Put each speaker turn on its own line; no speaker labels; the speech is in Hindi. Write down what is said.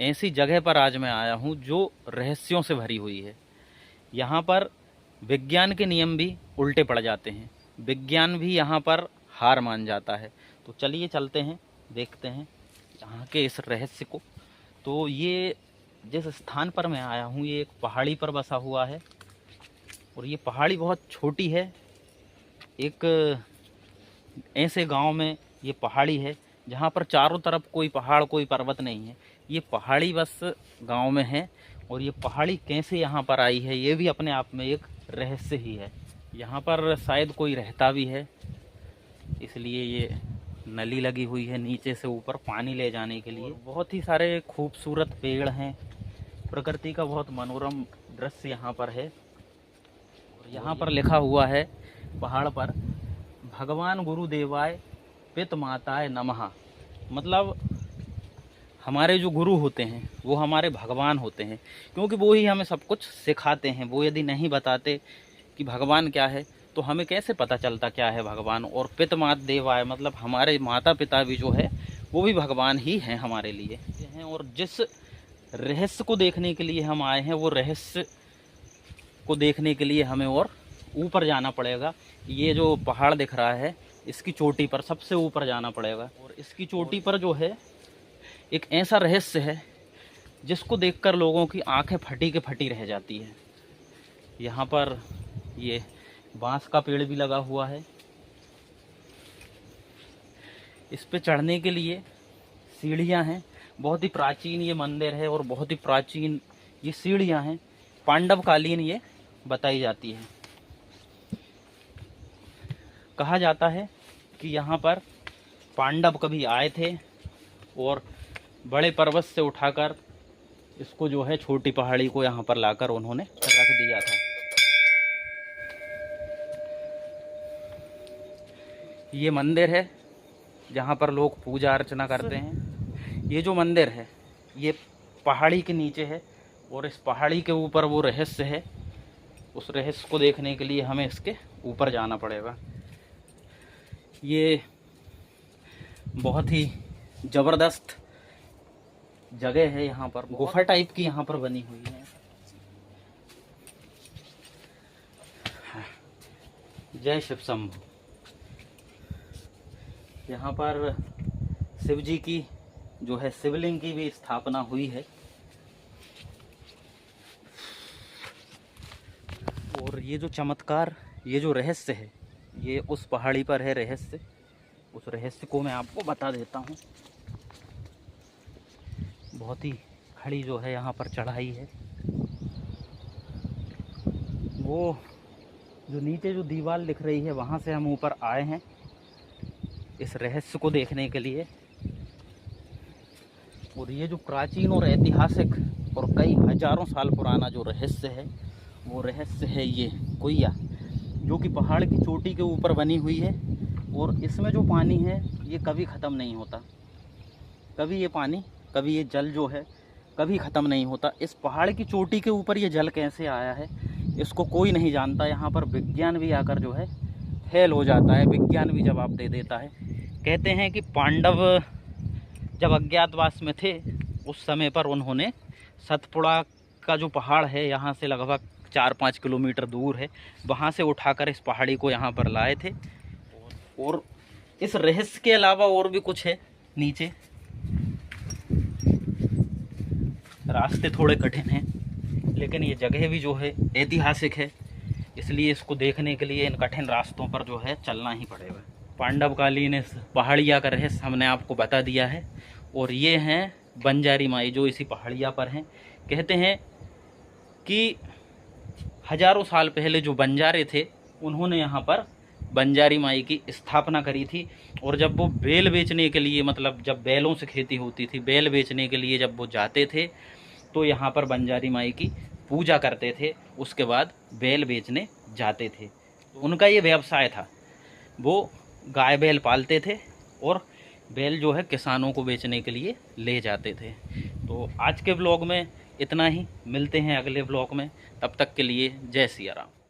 ऐसी जगह पर आज मैं आया हूँ जो रहस्यों से भरी हुई है। यहाँ पर विज्ञान के नियम भी उल्टे पड़ जाते हैं, विज्ञान भी यहाँ पर हार मान जाता है। तो चलिए चलते हैं, देखते हैं यहाँ के इस रहस्य को। तो ये जिस स्थान पर मैं आया हूँ ये एक पहाड़ी पर बसा हुआ है और ये पहाड़ी बहुत छोटी है। एक ऐसे गांव में ये पहाड़ी है जहाँ पर चारों तरफ कोई पहाड़ कोई पर्वत नहीं है। ये पहाड़ी बस गांव में है और ये पहाड़ी कैसे यहाँ पर आई है ये भी अपने आप में एक रहस्य ही है। यहाँ पर शायद कोई रहता भी है, इसलिए ये नली लगी हुई है नीचे से ऊपर पानी ले जाने के लिए। बहुत ही सारे खूबसूरत पेड़ हैं, प्रकृति का बहुत मनोरम दृश्य यहाँ पर है। और यहाँ पर लिखा हुआ है पहाड़ पर, भगवान गुरुदेवाय पित माताय नमः। मतलब हमारे जो गुरु होते हैं वो हमारे भगवान होते हैं, क्योंकि वो ही हमें सब कुछ सिखाते हैं। वो यदि नहीं बताते कि भगवान क्या है तो हमें कैसे पता चलता क्या है भगवान। और पित मात देवाय मतलब हमारे माता पिता भी जो है वो भी भगवान ही हैं हमारे लिए हैं। और जिस रहस्य को देखने के लिए हम आए हैं वो रहस्य को देखने के लिए हमें और ऊपर जाना पड़ेगा। ये जो पहाड़ दिख रहा है इसकी चोटी पर सबसे ऊपर जाना पड़ेगा। और इसकी चोटी पर जो है एक ऐसा रहस्य है जिसको देखकर लोगों की आंखें फटी के फटी रह जाती है। यहाँ पर ये बांस का पेड़ भी लगा हुआ है। इस पे चढ़ने के लिए सीढ़ियाँ हैं। बहुत ही प्राचीन ये मंदिर है और बहुत ही प्राचीन ये सीढ़ियाँ हैं। पांडवकालीन ये बताई जाती है। कहा जाता है कि यहाँ पर पांडव कभी आए थे और बड़े पर्वत से उठाकर इसको जो है छोटी पहाड़ी को यहाँ पर लाकर उन्होंने रख दिया था। ये मंदिर है जहाँ पर लोग पूजा अर्चना करते हैं। ये जो मंदिर है ये पहाड़ी के नीचे है और इस पहाड़ी के ऊपर वो रहस्य है। उस रहस्य को देखने के लिए हमें इसके ऊपर जाना पड़ेगा। ये बहुत ही ज़बरदस्त जगह है। यहाँ पर गुफा टाइप की यहाँ पर बनी हुई है। जय शिव शंभु। यहाँ पर शिव जी की जो है शिवलिंग की भी स्थापना हुई है। और ये जो चमत्कार, ये जो रहस्य है ये उस पहाड़ी पर है रहस्य। उस रहस्य को मैं आपको बता देता हूँ। बहुत ही खड़ी जो है यहाँ पर चढ़ाई है। वो जो नीचे जो दीवार दिख रही है वहाँ से हम ऊपर आए हैं इस रहस्य को देखने के लिए। और ये जो प्राचीन और ऐतिहासिक और कई हजारों साल पुराना जो रहस्य है वो रहस्य है ये कुइया, जो कि पहाड़ की चोटी के ऊपर बनी हुई है। और इसमें जो पानी है ये कभी ख़त्म नहीं होता। कभी ये पानी, कभी ये जल जो है कभी ख़त्म नहीं होता। इस पहाड़ की चोटी के ऊपर ये जल कैसे आया है इसको कोई नहीं जानता। यहाँ पर विज्ञान भी आकर जो है फेल हो जाता है, विज्ञान भी जवाब दे देता है। कहते हैं कि पांडव जब अज्ञातवास में थे उस समय पर उन्होंने सतपुड़ा का जो पहाड़ है यहाँ से लगभग 4-5 किलोमीटर दूर है, वहाँ से उठाकर इस पहाड़ी को यहाँ पर लाए थे। और इस रहस्य के अलावा और भी कुछ है नीचे। रास्ते थोड़े कठिन हैं लेकिन ये जगह भी जो है ऐतिहासिक है, इसलिए इसको देखने के लिए इन कठिन रास्तों पर जो है चलना ही पड़ेगा। पांडवकालीन इस पहाड़िया का रहस्य हमने आपको बता दिया है। और ये हैं बंजारी माई जो इसी पहाड़िया पर हैं। कहते हैं कि हजारों साल पहले जो बंजारे थे उन्होंने यहाँ पर बंजारी माई की स्थापना करी थी। और जब वो बैल बेचने के लिए, मतलब जब बैलों से खेती होती थी, बैल बेचने के लिए जब वो जाते थे तो यहाँ पर बंजारी माई की पूजा करते थे, उसके बाद बैल बेचने जाते थे। तो उनका ये व्यवसाय था, वो गाय बैल पालते थे और बैल जो है किसानों को बेचने के लिए ले जाते थे। तो आज के ब्लॉग में इतना ही, मिलते हैं अगले ब्लॉग में। तब तक के लिए जय सिया राम।